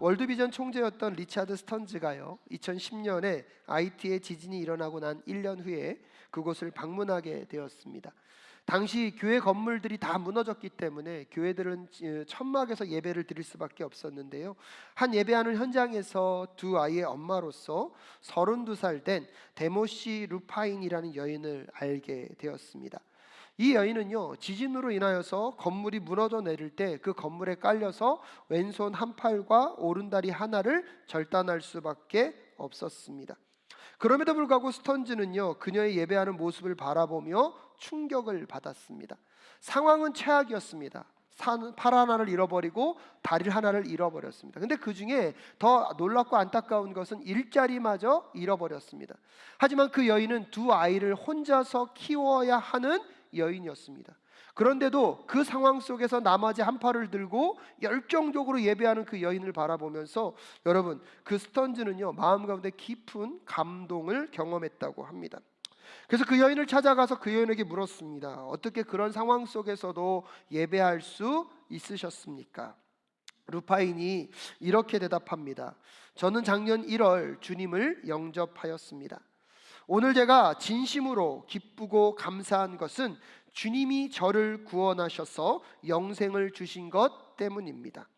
월드비전 총재였던 리차드 스턴즈가요, 2010년에 아이티에 지진이 일어나고 난 1년 후에 그곳을 방문하게 되었습니다. 당시 교회 건물들이 다 무너졌기 때문에 교회들은 천막에서 예배를 드릴 수밖에 없었는데요, 한 예배하는 현장에서 두 아이의 엄마로서 32살 된 데모시 루파인이라는 여인을 알게 되었습니다. 이 여인은요, 지진으로 인하여서 건물이 무너져 내릴 때 그 건물에 깔려서 왼손 한 팔과 오른다리 하나를 절단할 수밖에 없었습니다. 그럼에도 불구하고 스턴즈는요, 그녀의 예배하는 모습을 바라보며 충격을 받았습니다. 상황은 최악이었습니다. 팔 하나를 잃어버리고 다리 하나를 잃어버렸습니다. 근데 그 중에 더 놀랍고 안타까운 것은 일자리마저 잃어버렸습니다. 하지만 그 여인은 두 아이를 혼자서 키워야 하는 여인이었습니다. 그런데도 그 상황 속에서 나머지 한 팔을 들고 열정적으로 예배하는 그 여인을 바라보면서 여러분, 그 스턴즈는요, 마음 가운데 깊은 감동을 경험했다고 합니다. 그래서 그 여인을 찾아가서 그 여인에게 물었습니다. 어떻게 그런 상황 속에서도 예배할 수 있으셨습니까? 루파인이 이렇게 대답합니다. 저는 작년 1월 주님을 영접하였습니다. 오늘 제가 진심으로 기쁘고 감사한 것은 주님이 저를 구원하셔서 영생을 주신 것 때문입니다.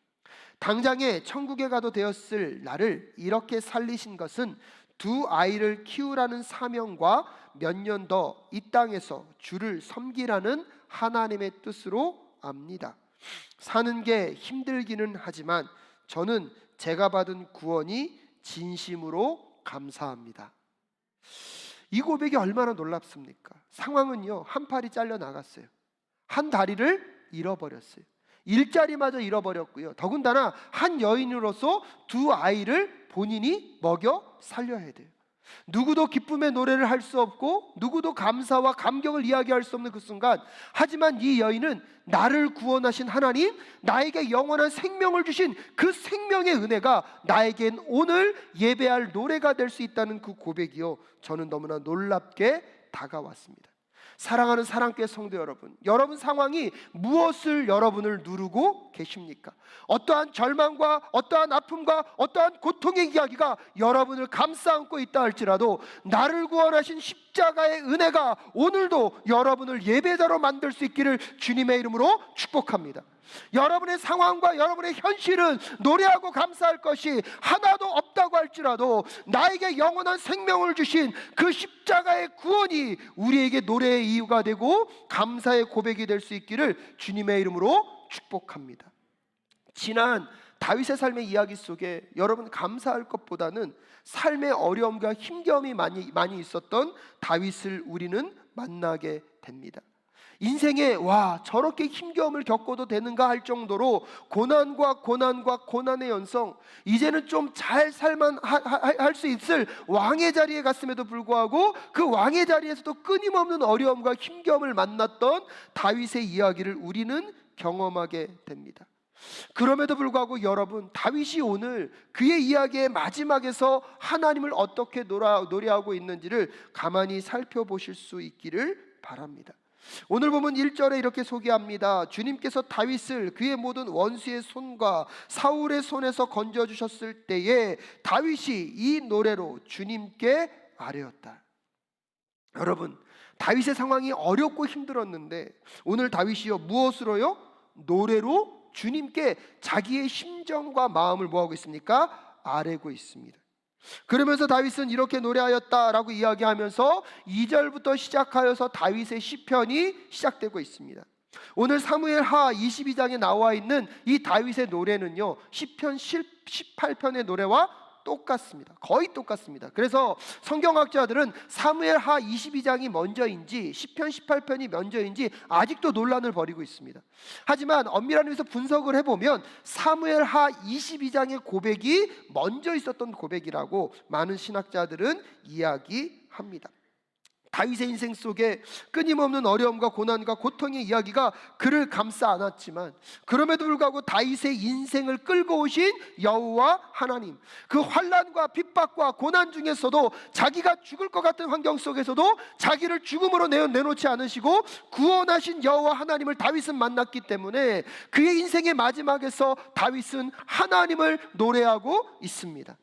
당장에 천국에 가도 되었을 나를 이렇게 살리신 것은 두 아이를 키우라는 사명과 몇 년 더 이 땅에서 주를 섬기라는 하나님의 뜻으로 압니다. 사는 게 힘들기는 하지만 저는 제가 받은 구원이 진심으로 감사합니다. 이 고백이 얼마나 놀랍습니까? 상황은요, 한 팔이 잘려 나갔어요. 한 다리를 잃어버렸어요. 일자리마저 잃어버렸고요, 더군다나 한 여인으로서 두 아이를 본인이 먹여 살려야 돼요. 누구도 기쁨의 노래를 할 수 없고 누구도 감사와 감격을 이야기할 수 없는 그 순간, 하지만 이 여인은 나를 구원하신 하나님, 나에게 영원한 생명을 주신 그 생명의 은혜가 나에겐 오늘 예배할 노래가 될 수 있다는 그 고백이요, 저는 너무나 놀랍게 다가왔습니다. 사랑하는 사랑교회 성도 여러분, 여러분 상황이 무엇을 여러분을 누르고 계십니까? 어떠한 절망과 어떠한 아픔과 어떠한 고통의 이야기가 여러분을 감싸안고 있다 할지라도 나를 구원하신 십자가의 은혜가 오늘도 여러분을 예배자로 만들 수 있기를 주님의 이름으로 축복합니다. 여러분의 상황과 여러분의 현실은 노래하고 감사할 것이 하나도 없다고 할지라도 나에게 영원한 생명을 주신 그 십자가의 구원이 우리에게 노래의 이유가 되고 감사의 고백이 될 수 있기를 주님의 이름으로 축복합니다. 지난 다윗의 삶의 이야기 속에 여러분, 감사할 것보다는 삶의 어려움과 힘겨움이 많이 있었던 다윗을 우리는 만나게 됩니다. 인생에 저렇게 힘겨움을 겪어도 되는가 할 정도로 고난과 고난의 연성, 이제는 좀 잘 살만 할 수 있을 왕의 자리에 갔음에도 불구하고 그 왕의 자리에서도 끊임없는 어려움과 힘겨움을 만났던 다윗의 이야기를 우리는 경험하게 됩니다. 그럼에도 불구하고 여러분, 다윗이 오늘 그의 이야기의 마지막에서 하나님을 어떻게 노래하고 있는지를 가만히 살펴보실 수 있기를 바랍니다. 오늘 보면 1절에 이렇게 소개합니다. 주님께서 다윗을 그의 모든 원수의 손과 사울의 손에서 건져주셨을 때에 다윗이 이 노래로 주님께 아뢰었다. 여러분, 다윗의 상황이 어렵고 힘들었는데 오늘 다윗이요, 무엇으로요? 노래로 주님께 자기의 심정과 마음을 뭐하고 있습니까? 아뢰고 있습니다. 그러면서 다윗은 이렇게 노래하였다라고 이야기하면서 2절부터 시작하여서 다윗의 시편이 시작되고 있습니다. 오늘 사무엘하 22장에 나와 있는 이 다윗의 노래는요, 시편 18편의 노래와 똑같습니다. 거의 똑같습니다. 그래서 성경학자들은 사무엘하 22장이 먼저인지 시편 18편이 먼저인지 아직도 논란을 벌이고 있습니다. 하지만 엄밀한 의미에서 분석을 해보면 사무엘하 22장의 고백이 먼저 있었던 고백이라고 많은 신학자들은 이야기합니다. 다윗의 인생 속에 끊임없는 어려움과 고난과 고통의 이야기가 그를 감싸 안았지만, 그럼에도 불구하고 다윗의 인생을 끌고 오신 여호와 하나님, 그 환난과 핍박과 고난 중에서도 자기가 죽을 것 같은 환경 속에서도 자기를 죽음으로 내놓지 않으시고 구원하신 여호와 하나님을 다윗은 만났기 때문에 그의 인생의 마지막에서 다윗은 하나님을 노래하고 있습니다.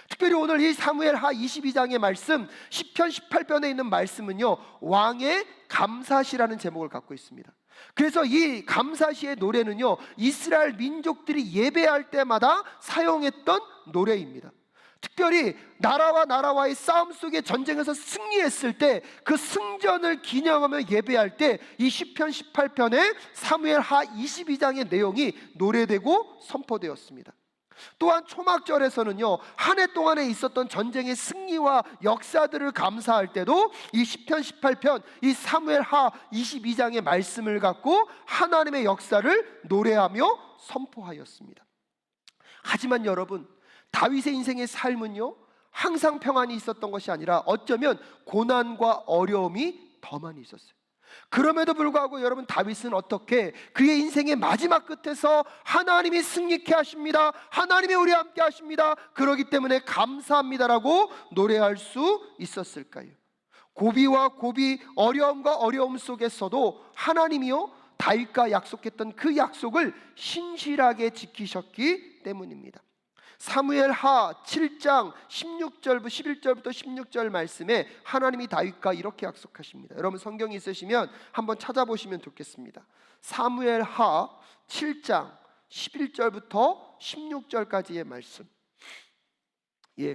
특별히 오늘 이 사무엘하 22장의 말씀, 시편 18편에 있는 말씀은요, 왕의 감사시라는 제목을 갖고 있습니다. 그래서 이 감사시의 노래는요, 이스라엘 민족들이 예배할 때마다 사용했던 노래입니다. 특별히 나라와 나라와의 싸움 속에 전쟁에서 승리했을 때 그 승전을 기념하며 예배할 때 이 시편 18편의 사무엘하 22장의 내용이 노래되고 선포되었습니다. 또한 초막절에서는요, 한 해 동안에 있었던 전쟁의 승리와 역사들을 감사할 때도 이 시편 18편, 이 사무엘하 22장의 말씀을 갖고 하나님의 역사를 노래하며 선포하였습니다. 하지만 여러분, 다윗의 인생의 삶은요, 항상 평안이 있었던 것이 아니라 어쩌면 고난과 어려움이 더 많이 있었어요. 그럼에도 불구하고 여러분, 다윗은 어떻게 그의 인생의 마지막 끝에서 하나님이 승리케 하십니다, 하나님이 우리와 함께 하십니다, 그러기 때문에 감사합니다라고 노래할 수 있었을까요? 고비와 고비, 어려움과 어려움 속에서도 하나님이요, 다윗과 약속했던 그 약속을 신실하게 지키셨기 때문입니다. 사무엘하 7장 11절부터 16절 말씀에 하나님이 다윗과 이렇게 약속하십니다. 여러분 성경이 있으시면 한번 찾아보시면 좋겠습니다. 사무엘하 7장 11절부터 16절까지의 말씀,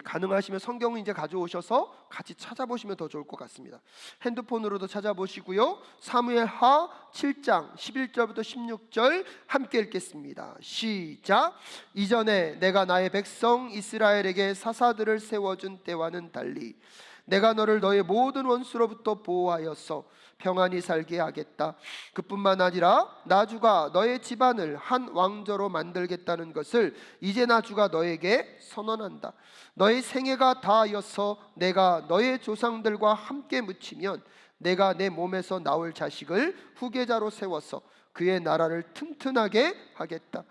가능하시면 성경을 이제 가져오셔서 같이 찾아보시면 더 좋을 것 같습니다. 핸드폰으로도 찾아보시고요, 사무엘하 7장 11절부터 16절 함께 읽겠습니다. 시작. 이전에 내가 나의 백성 이스라엘에게 사사들을 세워준 때와는 달리 내가 너를 너의 모든 원수로부터 보호하여서 평안히 살게 하겠다. 그뿐만 아니라 나주가 너의 집안을 한 왕조로 만들겠다는 것을 이제 나주가 너에게 선언한다. 너의 생애가 다하여서 내가 너의 조상들과 함께 묻히면 내가 내 몸에서 나올 자식을 후계자로 세워서 그의 나라를 튼튼하게 하겠다.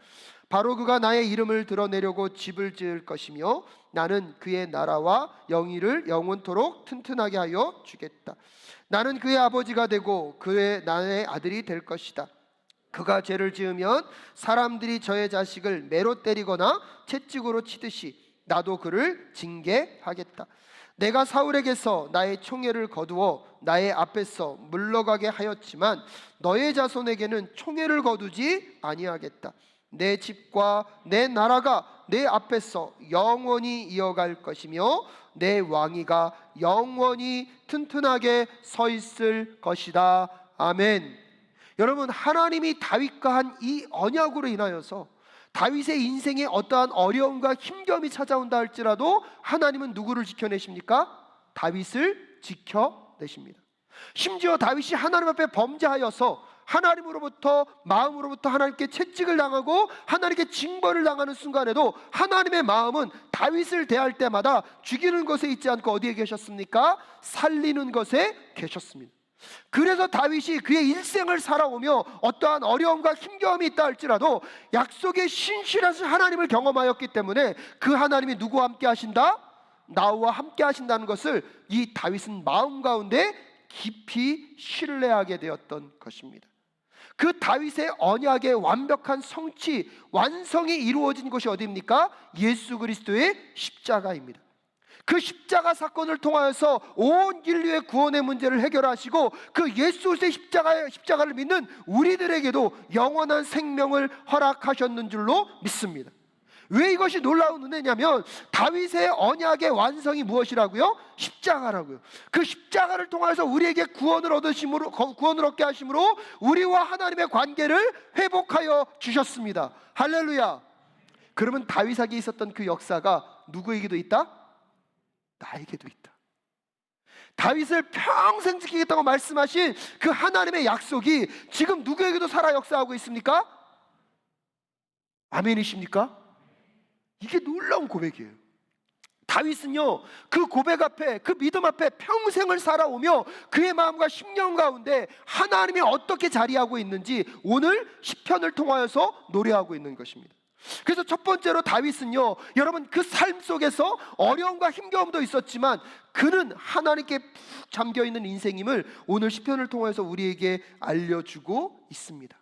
바로 그가 나의 이름을 드러내려고 집을 지을 것이며 나는 그의 나라와 영의를 영원토록 튼튼하게 하여 주겠다. 나는 그의 아버지가 되고 그의 나의 아들이 될 것이다. 그가 죄를 지으면 사람들이 저의 자식을 매로 때리거나 채찍으로 치듯이 나도 그를 징계하겠다. 내가 사울에게서 나의 총애를 거두어 나의 앞에서 물러가게 하였지만 너의 자손에게는 총애를 거두지 아니하겠다. 내 집과 내 나라가 내 앞에서 영원히 이어갈 것이며 내 왕위가 영원히 튼튼하게 서 있을 것이다. 아멘. 여러분, 하나님이 다윗과 한 이 언약으로 인하여서 다윗의 인생에 어떠한 어려움과 힘겨움이 찾아온다 할지라도 하나님은 누구를 지켜내십니까? 다윗을 지켜내십니다. 심지어 다윗이 하나님 앞에 범죄하여서 하나님으로부터 마음으로부터 하나님께 채찍을 당하고 하나님께 징벌을 당하는 순간에도 하나님의 마음은 다윗을 대할 때마다 죽이는 것에 있지 않고 어디에 계셨습니까? 살리는 것에 계셨습니다. 그래서 다윗이 그의 일생을 살아오며 어떠한 어려움과 힘겨움이 있다 할지라도 약속의 신실하신 하나님을 경험하였기 때문에 그 하나님이 누구와 함께 하신다? 나와 함께 하신다는 것을 이 다윗은 마음 가운데 깊이 신뢰하게 되었던 것입니다. 그 다윗의 언약의 완벽한 성취, 완성이 이루어진 것이 어디입니까? 예수 그리스도의 십자가입니다. 그 십자가 사건을 통하여서 온 인류의 구원의 문제를 해결하시고 그 예수 그리스도의 십자가를 믿는 우리들에게도 영원한 생명을 허락하셨는 줄로 믿습니다. 왜 이것이 놀라운 은혜냐면 다윗의 언약의 완성이 무엇이라고요? 십자가라고요. 그 십자가를 통해서 우리에게 구원을 얻게 하심으로 우리와 하나님의 관계를 회복하여 주셨습니다. 할렐루야. 그러면 다윗에게 있었던 그 역사가 누구에게도 있다? 나에게도 있다. 다윗을 평생 지키겠다고 말씀하신 그 하나님의 약속이 지금 누구에게도 살아 역사하고 있습니까? 아멘이십니까? 이게 놀라운 고백이에요. 다윗은요, 그 고백 앞에, 그 믿음 앞에 평생을 살아오며 그의 마음과 심령 가운데 하나님이 어떻게 자리하고 있는지 오늘 시편을 통하여서 노래하고 있는 것입니다. 그래서 첫 번째로 다윗은요, 여러분, 그 삶 속에서 어려움과 힘겨움도 있었지만 그는 하나님께 푹 잠겨있는 인생임을 오늘 시편을 통해서 우리에게 알려주고 있습니다.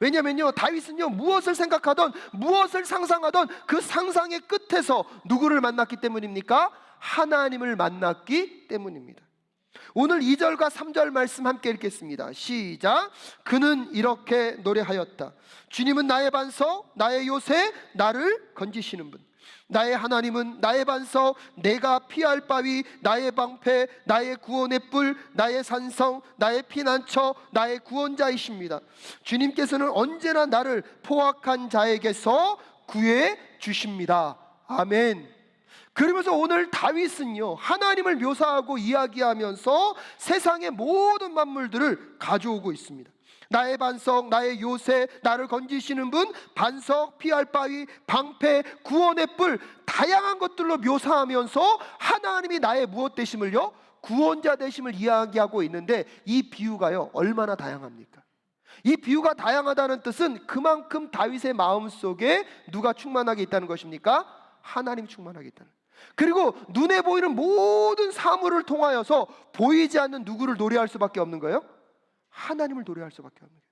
왜냐하면요, 다윗은요, 무엇을 생각하던 무엇을 상상하던 그 상상의 끝에서 누구를 만났기 때문입니까? 하나님을 만났기 때문입니다. 오늘 2절과 3절 말씀 함께 읽겠습니다. 시작. 그는 이렇게 노래하였다. 주님은 나의 반석, 나의 요새, 나를 건지시는 분. 나의 하나님은 나의 반석, 내가 피할 바위, 나의 방패, 나의 구원의 뿔, 나의 산성, 나의 피난처, 나의 구원자이십니다. 주님께서는 언제나 나를 포악한 자에게서 구해 주십니다. 아멘. 그러면서 오늘 다윗은요, 하나님을 묘사하고 이야기하면서 세상의 모든 만물들을 가져오고 있습니다. 나의 반석, 나의 요새, 나를 건지시는 분, 반석, 피할 바위, 방패, 구원의 뿔, 다양한 것들로 묘사하면서 하나님이 나의 무엇 되심을요? 구원자 되심을 이야기하고 있는데, 이 비유가요, 얼마나 다양합니까? 이 비유가 다양하다는 뜻은 그만큼 다윗의 마음속에 누가 충만하게 있다는 것입니까? 하나님이 충만하게 있다는. 그리고 눈에 보이는 모든 사물을 통하여서 보이지 않는 누구를 노래할 수밖에 없는 거예요? 하나님을 노래할 수밖에 없는 거예요.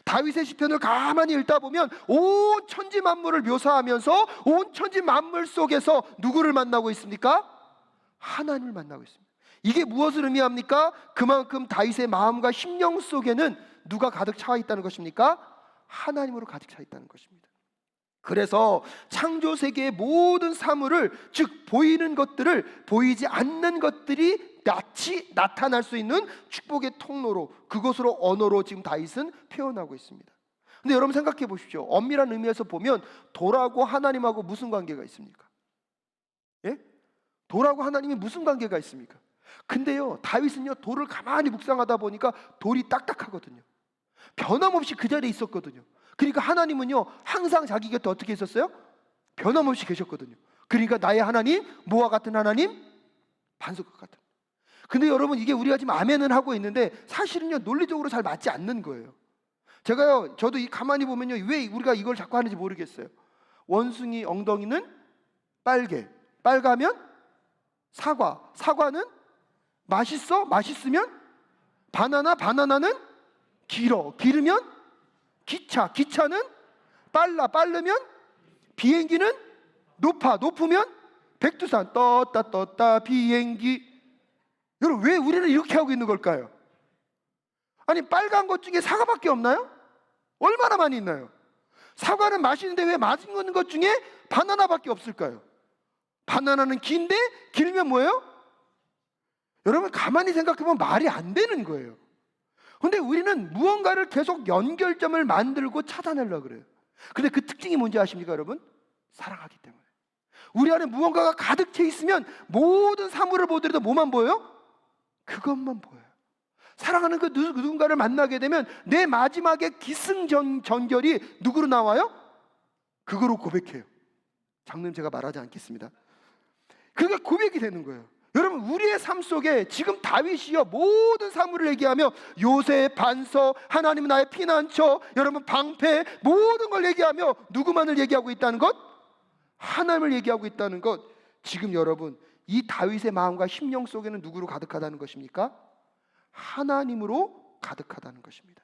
다윗의 시편을 가만히 읽다 보면 온 천지 만물을 묘사하면서 온 천지 만물 속에서 누구를 만나고 있습니까? 하나님을 만나고 있습니다. 이게 무엇을 의미합니까? 그만큼 다윗의 마음과 심령 속에는 누가 가득 차 있다는 것입니까? 하나님으로 가득 차 있다는 것입니다. 그래서 창조 세계의 모든 사물을, 즉 보이는 것들을 보이지 않는 것들이 낯이 나타날 수 있는 축복의 통로로, 그것으로 언어로 지금 다윗은 표현하고 있습니다. 근데 여러분 생각해 보십시오. 엄밀한 의미에서 보면 돌하고 하나님하고 무슨 관계가 있습니까? 예? 돌하고 하나님이 무슨 관계가 있습니까? 근데요, 다윗은요, 돌을 가만히 묵상하다 보니까 돌이 딱딱하거든요. 변함없이 그 자리에 있었거든요. 그러니까 하나님은요, 항상 자기 곁에 어떻게 있었어요? 변함없이 계셨거든요. 그러니까 나의 하나님, 뭐와 같은 하나님? 반석과 같은. 근데 여러분, 이게 우리가 지금 아멘은 하고 있는데 사실은요, 논리적으로 잘 맞지 않는 거예요. 저도 이 가만히 보면요, 왜 우리가 이걸 자꾸 하는지 모르겠어요. 원숭이 엉덩이는 빨개, 빨가면 사과, 사과는 맛있어, 맛있으면 바나나, 바나나는 길어, 길으면 기차, 기차는 빨라, 빠르면 비행기는 높아, 높으면 백두산, 떴다 떴다 비행기. 여러분, 왜 우리는 이렇게 하고 있는 걸까요? 아니, 빨간 것 중에 사과밖에 없나요? 얼마나 많이 있나요? 사과는 맛있는데 왜 맛있는 것 중에 바나나밖에 없을까요? 바나나는 긴데 길면 뭐예요? 여러분, 가만히 생각해보면 말이 안 되는 거예요. 근데 우리는 무언가를 계속 연결점을 만들고 찾아내려고 그래요. 근데 그 특징이 뭔지 아십니까, 여러분? 사랑하기 때문에. 우리 안에 무언가가 가득 차 있으면 모든 사물을 보더라도 뭐만 보여요? 그것만 보여요. 사랑하는 그 누군가를 만나게 되면 내 마지막에 기승전결이 누구로 나와요? 그거로 고백해요. 장로님, 제가 말하지 않겠습니다. 그게 고백이 되는 거예요. 여러분, 우리의 삶 속에 지금 다윗이요, 모든 사물을 얘기하며 요새, 반석, 하나님은 나의 피난처, 여러분 방패, 모든 걸 얘기하며 누구만을 얘기하고 있다는 것? 하나님을 얘기하고 있다는 것. 지금 여러분, 이 다윗의 마음과 심령 속에는 누구로 가득하다는 것입니까? 하나님으로 가득하다는 것입니다.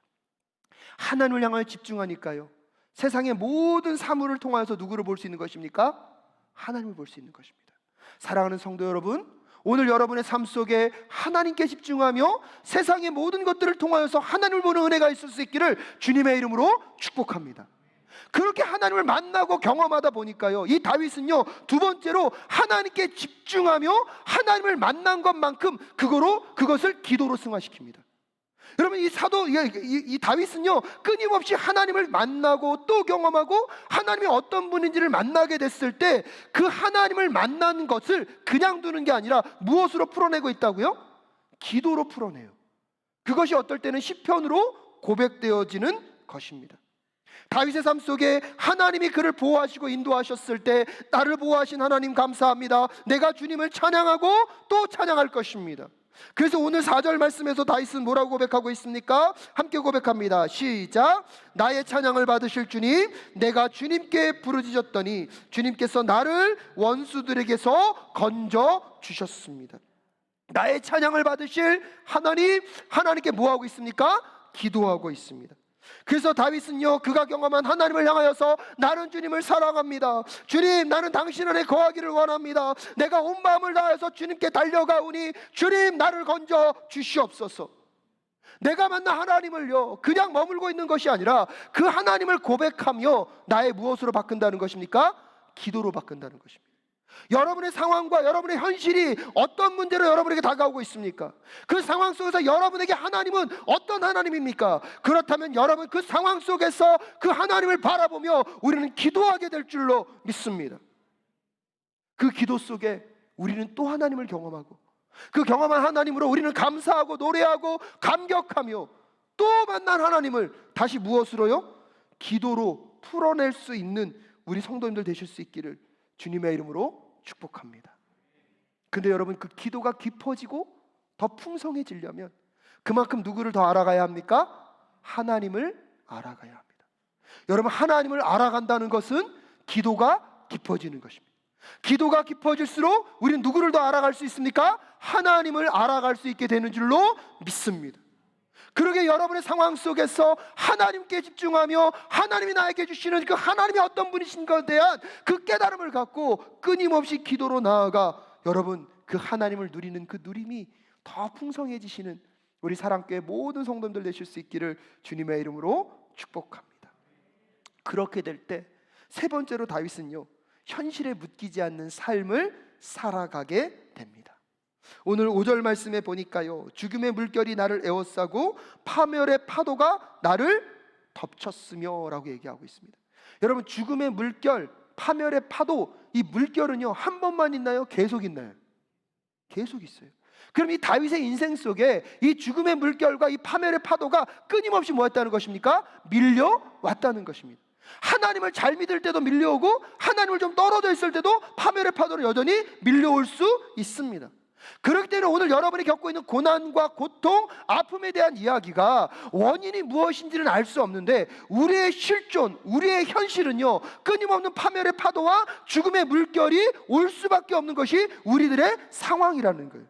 하나님을 향하여 집중하니까요, 세상의 모든 사물을 통해서 누구를 볼 수 있는 것입니까? 하나님을 볼 수 있는 것입니다. 사랑하는 성도 여러분, 오늘 여러분의 삶 속에 하나님께 집중하며 세상의 모든 것들을 통하여서 하나님을 보는 은혜가 있을 수 있기를 주님의 이름으로 축복합니다. 그렇게 하나님을 만나고 경험하다 보니까요, 이 다윗은요, 두 번째로 하나님께 집중하며 하나님을 만난 것만큼 그것을 기도로 승화시킵니다. 여러분, 이 다윗은요, 끊임없이 하나님을 만나고 또 경험하고 하나님이 어떤 분인지를 만나게 됐을 때 그 하나님을 만난 것을 그냥 두는 게 아니라 무엇으로 풀어내고 있다고요? 기도로 풀어내요. 그것이 어떨 때는 시편으로 고백되어지는 것입니다. 다윗의 삶 속에 하나님이 그를 보호하시고 인도하셨을 때 나를 보호하신 하나님 감사합니다. 내가 주님을 찬양하고 또 찬양할 것입니다. 그래서 오늘 4절 말씀에서 다윗은 뭐라고 고백하고 있습니까? 함께 고백합니다. 시작. 나의 찬양을 받으실 주님, 내가 주님께 부르짖었더니 주님께서 나를 원수들에게서 건져 주셨습니다. 나의 찬양을 받으실 하나님, 하나님께 뭐하고 있습니까? 기도하고 있습니다. 그래서 다윗은요, 그가 경험한 하나님을 향하여서 나는 주님을 사랑합니다. 주님, 나는 당신 안에 거하기를 원합니다. 내가 온 마음을 다해서 주님께 달려가오니 주님, 나를 건져 주시옵소서. 내가 만난 하나님을요, 그냥 머물고 있는 것이 아니라 그 하나님을 고백하며 나의 무엇으로 바꾼다는 것입니까? 기도로 바꾼다는 것입니다. 여러분의 상황과 여러분의 현실이 어떤 문제로 여러분에게 다가오고 있습니까? 그 상황 속에서 여러분에게 하나님은 어떤 하나님입니까? 그렇다면 여러분 그 상황 속에서 그 하나님을 바라보며 우리는 기도하게 될 줄로 믿습니다. 그 기도 속에 우리는 또 하나님을 경험하고 그 경험한 하나님으로 우리는 감사하고 노래하고 감격하며 또 만난 하나님을 다시 무엇으로요? 기도로 풀어낼 수 있는 우리 성도님들 되실 수 있기를 주님의 이름으로 축복합니다. 근데 여러분, 그 기도가 깊어지고 더 풍성해지려면 그만큼 누구를 더 알아가야 합니까? 하나님을 알아가야 합니다. 여러분, 하나님을 알아간다는 것은 기도가 깊어지는 것입니다. 기도가 깊어질수록 우리는 누구를 더 알아갈 수 있습니까? 하나님을 알아갈 수 있게 되는 줄로 믿습니다. 그러게 여러분의 상황 속에서 하나님께 집중하며 하나님이 나에게 주시는 그 하나님이 어떤 분이신가에 대한 그 깨달음을 갖고 끊임없이 기도로 나아가 여러분 그 하나님을 누리는 그 누림이 더 풍성해지시는 우리 사랑교회 모든 성도님들 되실 수 있기를 주님의 이름으로 축복합니다. 그렇게 될 때 세 번째로 다윗은요, 현실에 묶이지 않는 삶을 살아가게 됩니다. 오늘 5절 말씀에 보니까요, 죽음의 물결이 나를 에워싸고 파멸의 파도가 나를 덮쳤으며 라고 얘기하고 있습니다. 여러분, 죽음의 물결, 파멸의 파도, 이 물결은요 한 번만 있나요? 계속 있나요? 계속 있어요. 그럼 이 다윗의 인생 속에 이 죽음의 물결과 이 파멸의 파도가 끊임없이 뭐였다는 것입니까? 밀려왔다는 것입니다. 하나님을 잘 믿을 때도 밀려오고 하나님을 좀 떨어져 있을 때도 파멸의 파도로 여전히 밀려올 수 있습니다. 그렇기 때문에 오늘 여러분이 겪고 있는 고난과 고통, 아픔에 대한 이야기가 원인이 무엇인지는 알 수 없는데 우리의 실존, 우리의 현실은요 끊임없는 파멸의 파도와 죽음의 물결이 올 수밖에 없는 것이 우리들의 상황이라는 거예요.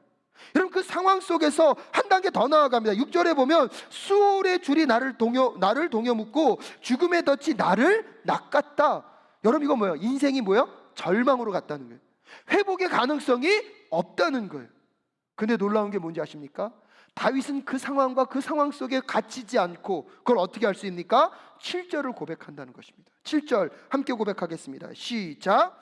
여러분, 그 상황 속에서 한 단계 더 나아갑니다. 6절에 보면 수월의 줄이 나를 동여 묶고 죽음의 덫이 나를 낚았다. 여러분, 이거 뭐예요? 인생이 뭐예요? 절망으로 갔다는 거예요. 회복의 가능성이 없다는 거예요. 근데 놀라운 게 뭔지 아십니까? 다윗은 그 상황과 그 상황 속에 갇히지 않고 그걸 어떻게 할 수 있습니까? 7절을 고백한다는 것입니다. 7절 함께 고백하겠습니다. 시작.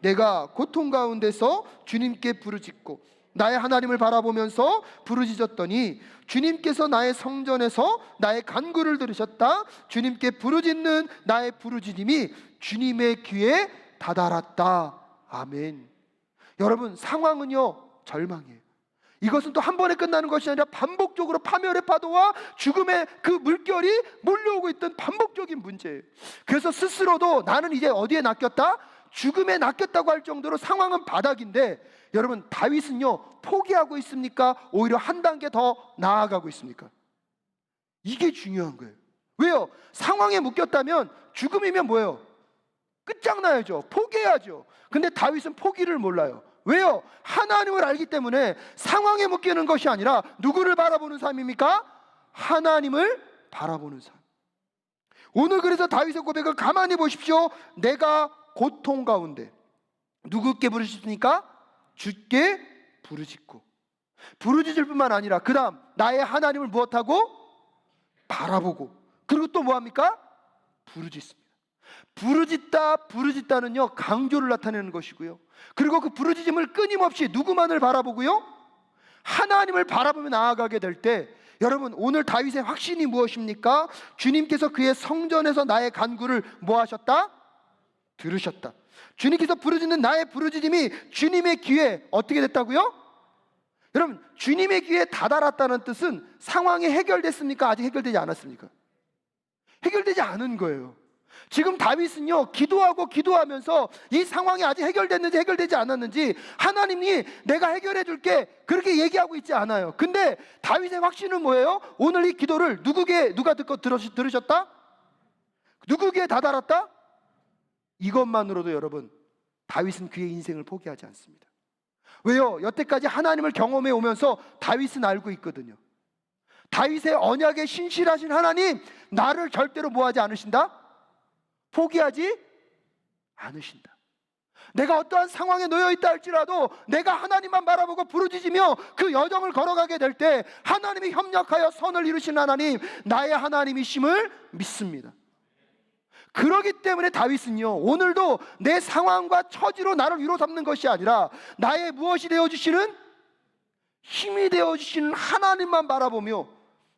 내가 고통 가운데서 주님께 부르짖고 나의 하나님을 바라보면서 부르짖었더니 주님께서 나의 성전에서 나의 간구를 들으셨다. 주님께 부르짖는 나의 부르짖음이 주님의 귀에 다다랐다. 아멘. 여러분, 상황은요 절망이에요. 이것은 또 한 번에 끝나는 것이 아니라 반복적으로 파멸의 파도와 죽음의 그 물결이 몰려오고 있던 반복적인 문제예요. 그래서 스스로도 나는 이제 어디에 낚였다? 죽음에 낚였다고 할 정도로 상황은 바닥인데 여러분, 다윗은요 포기하고 있습니까? 오히려 한 단계 더 나아가고 있습니까? 이게 중요한 거예요. 왜요? 상황에 묶였다면 죽음이면 뭐예요? 끝장나야죠. 포기해야죠. 근데 다윗은 포기를 몰라요. 왜요? 하나님을 알기 때문에 상황에 묶이는 것이 아니라 누구를 바라보는 삶입니까? 하나님을 바라보는 삶. 오늘 그래서 다윗의 고백을 가만히 보십시오. 내가 고통 가운데 누구께 부르짖습니까? 주께 부르짖고, 부르짖을 뿐만 아니라 그 다음 나의 하나님을 무엇하고? 바라보고, 그리고 또 뭐합니까? 부르짖습니다. 부르짖다는요 강조를 나타내는 것이고요, 그리고 그 부르짖음을 끊임없이 누구만을 바라보고요? 하나님을 바라보며 나아가게 될 때 여러분, 오늘 다윗의 확신이 무엇입니까? 주님께서 그의 성전에서 나의 간구를 뭐하셨다? 들으셨다. 주님께서 부르짖는 나의 부르짖음이 주님의 귀에 어떻게 됐다고요? 여러분, 주님의 귀에 다다랐다는 뜻은 상황이 해결됐습니까? 아직 해결되지 않았습니까? 해결되지 않은 거예요. 지금 다윗은요, 기도하면서 이 상황이 아직 해결됐는지 해결되지 않았는지 하나님이 내가 해결해 줄게 그렇게 얘기하고 있지 않아요. 근데 다윗의 확신은 뭐예요? 오늘 이 기도를 누가 듣고 들으셨다? 누구 귀에 다다랐다? 이것만으로도 여러분, 다윗은 그의 인생을 포기하지 않습니다. 왜요? 여태까지 하나님을 경험해 오면서 다윗은 알고 있거든요. 다윗의 언약에 신실하신 하나님, 나를 절대로 뭐하지 않으신다? 포기하지 않으신다. 내가 어떠한 상황에 놓여 있다 할지라도 내가 하나님만 바라보고 부르짖으며 그 여정을 걸어가게 될 때 하나님이 협력하여 선을 이루신 하나님, 나의 하나님이심을 믿습니다. 그렇기 때문에 다윗은요, 오늘도 내 상황과 처지로 나를 위로 삼는 것이 아니라 나의 무엇이 되어주시는, 힘이 되어주시는 하나님만 바라보며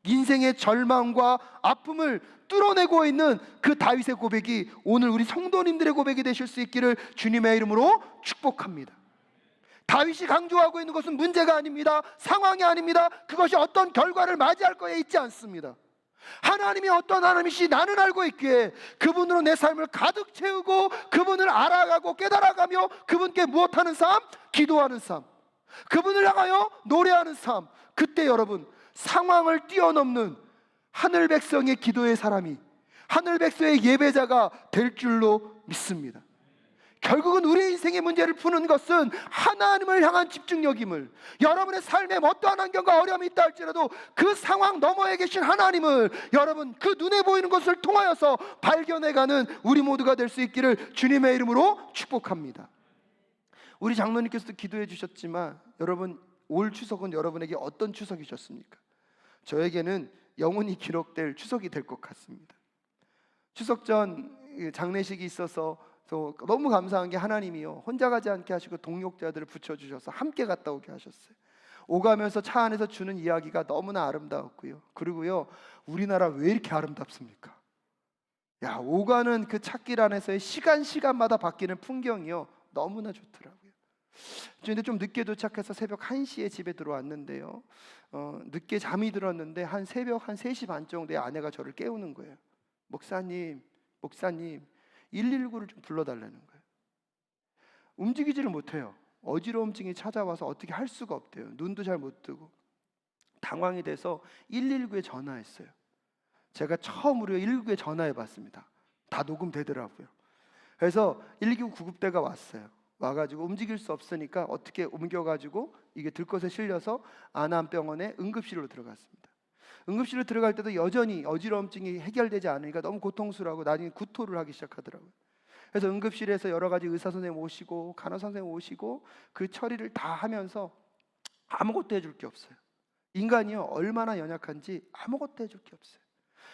인생의 절망과 아픔을 뚫어내고 있는 그 다윗의 고백이 오늘 우리 성도님들의 고백이 되실 수 있기를 주님의 이름으로 축복합니다. 다윗이 강조하고 있는 것은 문제가 아닙니다. 상황이 아닙니다. 그것이 어떤 결과를 맞이할 거에 있지 않습니다. 하나님이 어떤 하나님이시 나는 알고 있기에 그분으로 내 삶을 가득 채우고 그분을 알아가고 깨달아가며 그분께 무엇하는 삶? 기도하는 삶, 그분을 향하여 노래하는 삶. 그때 여러분, 상황을 뛰어넘는 하늘 백성의 기도의 사람이, 하늘 백성의 예배자가 될 줄로 믿습니다. 결국은 우리 인생의 문제를 푸는 것은 하나님을 향한 집중력임을, 여러분의 삶에 어떠한 환경과 어려움이 있다 할지라도 그 상황 너머에 계신 하나님을 여러분 그 눈에 보이는 것을 통하여서 발견해가는 우리 모두가 될 수 있기를 주님의 이름으로 축복합니다. 우리 장로님께서도 기도해 주셨지만 여러분, 올 추석은 여러분에게 어떤 추석이셨습니까? 저에게는 영원히 기록될 추석이 될 것 같습니다. 추석 전 장례식이 있어서 너무 감사한 게 하나님이요, 혼자 가지 않게 하시고 동역자들을 붙여주셔서 함께 갔다 오게 하셨어요. 오가면서 차 안에서 주는 이야기가 너무나 아름다웠고요. 그리고요, 우리나라 왜 이렇게 아름답습니까? 야, 오가는 그 찻길 안에서의 시간마다 바뀌는 풍경이요, 너무나 좋더라고요. 근데 좀 늦게 도착해서 새벽 1시에 집에 들어왔는데요, 늦게 잠이 들었는데 한 새벽 3시 반 정도에 아내가 저를 깨우는 거예요. 목사님 119를 좀 불러달라는 거예요. 움직이지를 못해요. 어지러움증이 찾아와서 어떻게 할 수가 없대요. 눈도 잘 못 뜨고. 당황이 돼서 119에 전화했어요. 제가 처음으로 119에 전화해 봤습니다. 다 녹음되더라고요. 그래서 119 구급대가 왔어요. 와가지고 움직일 수 없으니까 어떻게 옮겨가지고 이게 들것에 실려서 안암병원에 응급실로 들어갔습니다. 응급실로 들어갈 때도 여전히 어지러움증이 해결되지 않으니까 너무 고통스러워하고 나중에 구토를 하기 시작하더라고요. 그래서 응급실에서 여러 가지 의사 선생님 오시고 간호 선생님 오시고 그 처리를 다 하면서 아무것도 해줄 게 없어요. 인간이요, 얼마나 연약한지 아무것도 해줄 게 없어요.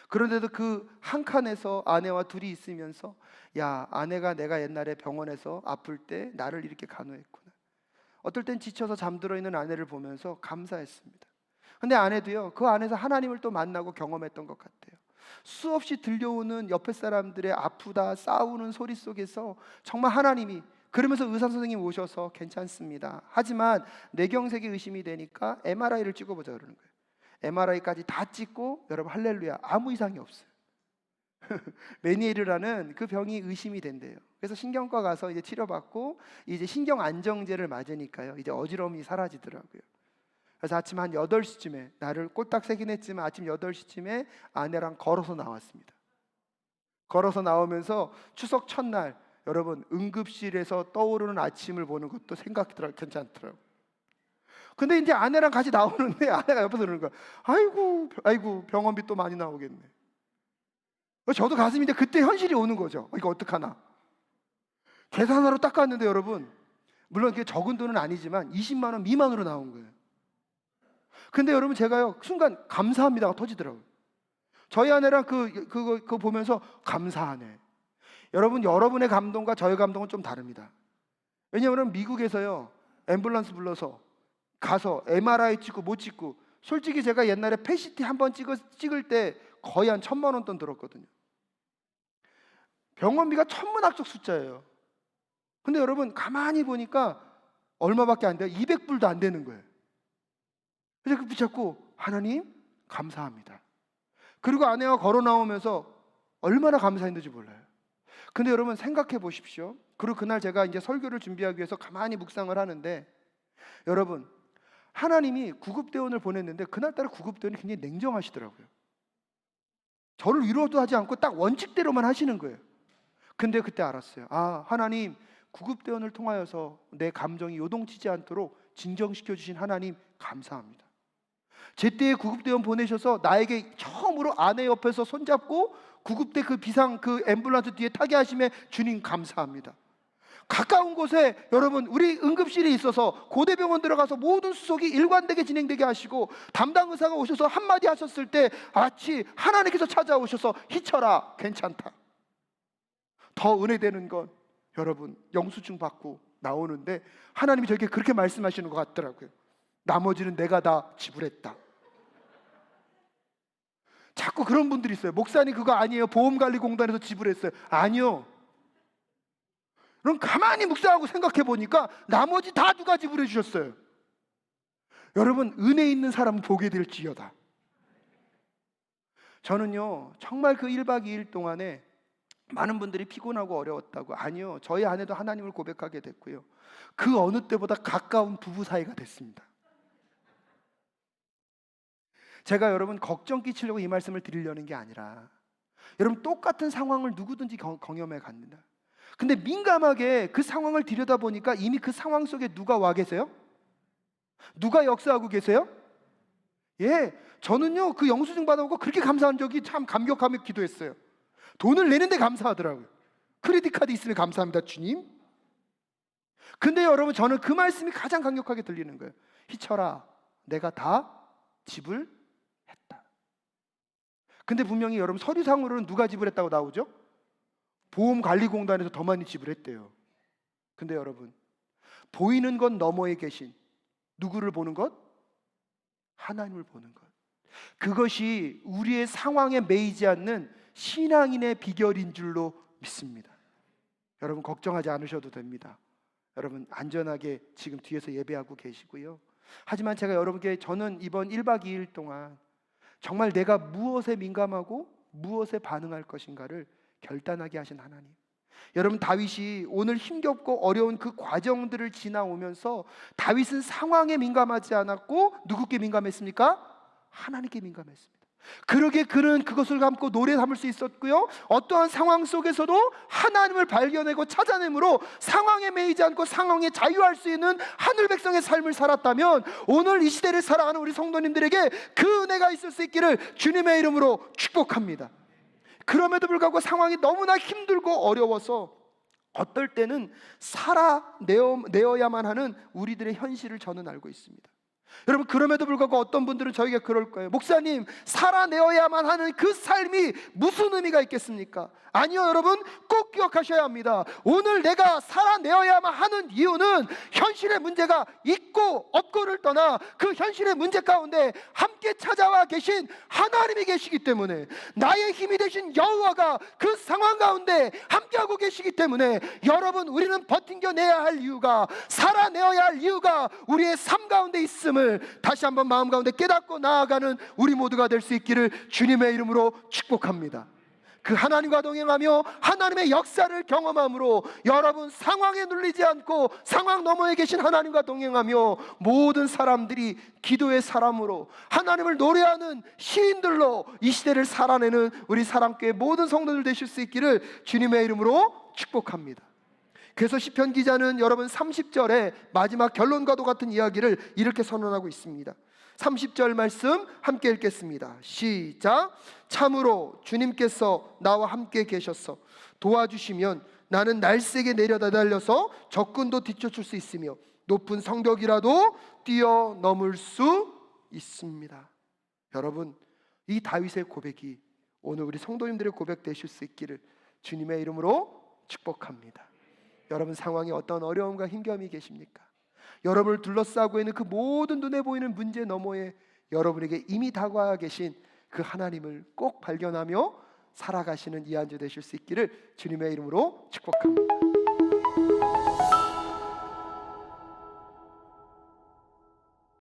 그런데도 그 한 칸에서 아내와 둘이 있으면서, 야, 아내가 내가 옛날에 병원에서 아플 때 나를 이렇게 간호했구나. 어떨 땐 지쳐서 잠들어 있는 아내를 보면서 감사했습니다. 근데 아내도요, 그 안에서 하나님을 또 만나고 경험했던 것 같아요. 수없이 들려오는 옆에 사람들의 아프다 싸우는 소리 속에서 정말 하나님이, 그러면서 의사 선생님 오셔서 괜찮습니다, 하지만 뇌경색이 의심이 되니까 MRI를 찍어보자 그러는 거예요. MRI까지 다 찍고 여러분 할렐루야, 아무 이상이 없어요. 메니에르라는 그 병이 의심이 된대요. 그래서 신경과 가서 이제 치료받고 이제 신경 안정제를 맞으니까요, 이제 어지러움이 사라지더라고요. 그래서 아침 한 8시쯤에, 나를 꼴딱 새긴 했지만 아침 8시쯤에 아내랑 걸어서 나왔습니다. 걸어서 나오면서 추석 첫날 여러분 응급실에서 떠오르는 아침을 보는 것도 생각이 들어 괜찮더라고요. 근데 이제 아내랑 같이 나오는데 아내가 옆에서 그러는 거야. 아이고 병원비 또 많이 나오겠네. 저도 가슴이 이제 그때 현실이 오는 거죠. 이거 어떡하나. 계산하러 딱 갔는데 여러분, 물론 그게 적은 돈은 아니지만 20만 원 미만으로 나온 거예요. 근데 여러분, 제가요 순간 감사합니다가 터지더라고요. 저희 아내랑 그거 보면서 감사하네. 여러분, 여러분의 감동과 저의 감동은 좀 다릅니다. 왜냐하면 미국에서요 앰뷸런스 불러서 가서 MRI 찍고 못 찍고, 솔직히 제가 옛날에 PET 한번 찍을 때 거의 한 1,000만 원 돈 들었거든요. 병원비가 천문학적 숫자예요. 근데 여러분 가만히 보니까 얼마밖에 안 돼요. 200불도 안 되는 거예요. 그래서 그 붙잡고 하나님 감사합니다. 그리고 아내와 걸어 나오면서 얼마나 감사했는지 몰라요. 근데 여러분 생각해 보십시오. 그리고 그날 제가 이제 설교를 준비하기 위해서 가만히 묵상을 하는데, 여러분 하나님이 구급대원을 보냈는데 그날따라 구급대원이 굉장히 냉정하시더라고요. 저를 위로도 하지 않고 딱 원칙대로만 하시는 거예요. 근데 그때 알았어요. 아, 하나님 구급대원을 통하여서 내 감정이 요동치지 않도록 진정시켜 주신 하나님 감사합니다. 제때에 구급대원 보내셔서 나에게 처음으로 아내 옆에서 손잡고 구급대 그 비상 그 앰뷸런스 뒤에 타게 하심에 주님 감사합니다. 가까운 곳에 여러분 우리 응급실이 있어서 고대병원 들어가서 모든 수속이 일관되게 진행되게 하시고, 담당 의사가 오셔서 한마디 하셨을 때 마치 하나님께서 찾아오셔서 희철아 괜찮다. 더 은혜되는 건 여러분 영수증 받고 나오는데 하나님이 저에게 그렇게 말씀하시는 것 같더라고요. 나머지는 내가 다 지불했다. 자꾸 그런 분들이 있어요. 목사님 그거 아니에요, 보험관리공단에서 지불했어요. 아니요. 그럼 가만히 묵상하고 생각해 보니까 나머지 다 누가 지불해 주셨어요? 여러분 은혜 있는 사람은 보게 될지어다. 저는요 정말 그 1박 2일 동안에 많은 분들이 피곤하고 어려웠다고, 아니요, 저희 아내도 하나님을 고백하게 됐고요, 그 어느 때보다 가까운 부부 사이가 됐습니다. 제가 여러분 걱정 끼치려고 이 말씀을 드리려는 게 아니라, 여러분 똑같은 상황을 누구든지 경험해 갑니다. 근데 민감하게 그 상황을 들여다보니까 이미 그 상황 속에 누가 와 계세요? 누가 역사하고 계세요? 예, 저는요 그 영수증 받아오고 그렇게 감사한 적이 참 감격하며 기도했어요. 돈을 내는데 감사하더라고요. 크레딧 카드 있으면 감사합니다 주님. 근데 여러분 저는 그 말씀이 가장 강력하게 들리는 거예요. 희철아 내가 다 지불했다. 근데 분명히 여러분 서류상으로는 누가 지불했다고 나오죠? 보험관리공단에서 더 많이 지불했대요. 근데 여러분 보이는 것 너머에 계신 누구를 보는 것? 하나님을 보는 것. 그것이 우리의 상황에 매이지 않는 신앙인의 비결인 줄로 믿습니다. 여러분 걱정하지 않으셔도 됩니다. 여러분 안전하게 지금 뒤에서 예배하고 계시고요. 하지만 제가 여러분께, 저는 이번 1박 2일 동안 정말 내가 무엇에 민감하고 무엇에 반응할 것인가를 결단하게 하신 하나님. 여러분 다윗이 오늘 힘겹고 어려운 그 과정들을 지나오면서 다윗은 상황에 민감하지 않았고 누구께 민감했습니까? 하나님께 민감했습니다. 그러게 그는 그것을 감고 노래 삼을 수 있었고요, 어떠한 상황 속에서도 하나님을 발견하고 찾아내므로 상황에 매이지 않고 상황에 자유할 수 있는 하늘 백성의 삶을 살았다면, 오늘 이 시대를 살아가는 우리 성도님들에게 그 은혜가 있을 수 있기를 주님의 이름으로 축복합니다. 그럼에도 불구하고 상황이 너무나 힘들고 어려워서 어떨 때는 살아내어야만 하는 우리들의 현실을 저는 알고 있습니다. 여러분 그럼에도 불구하고 어떤 분들은 저에게 그럴 거예요. 목사님 살아내어야만 하는 그 삶이 무슨 의미가 있겠습니까? 아니요, 여러분 꼭 기억하셔야 합니다. 오늘 내가 살아내어야만 하는 이유는 현실의 문제가 있고 없고를 떠나 그 현실의 문제 가운데 함께 찾아와 계신 하나님이 계시기 때문에, 나의 힘이 되신 여호와가 그 상황 가운데 함께하고 계시기 때문에, 여러분 우리는 버팅겨내야 할 이유가, 살아내어야 할 이유가 우리의 삶 가운데 있음을 다시 한번 마음 가운데 깨닫고 나아가는 우리 모두가 될 수 있기를 주님의 이름으로 축복합니다. 그 하나님과 동행하며 하나님의 역사를 경험함으로 여러분 상황에 눌리지 않고 상황 너머에 계신 하나님과 동행하며 모든 사람들이 기도의 사람으로 하나님을 노래하는 시인들로 이 시대를 살아내는 우리 사랑교회 모든 성도들 되실 수 있기를 주님의 이름으로 축복합니다. 그래서 시편 기자는 여러분 30절에 마지막 결론과도 같은 이야기를 이렇게 선언하고 있습니다. 30절 말씀 함께 읽겠습니다. 시작. 참으로 주님께서 나와 함께 계셔서 도와주시면 나는 날쌔게 내려다달려서 적군도 뒤쫓을 수 있으며 높은 성벽이라도 뛰어넘을 수 있습니다. 여러분 이 다윗의 고백이 오늘 우리 성도님들의 고백 되실 수 있기를 주님의 이름으로 축복합니다. 여러분 상황에 어떤 어려움과 힘겨움이 계십니까? 여러분을 둘러싸고 있는 그 모든 눈에 보이는 문제 너머에 여러분에게 이미 다가와 계신 그 하나님을 꼭 발견하며 살아가시는 이 한 주 되실 수 있기를 주님의 이름으로 축복합니다.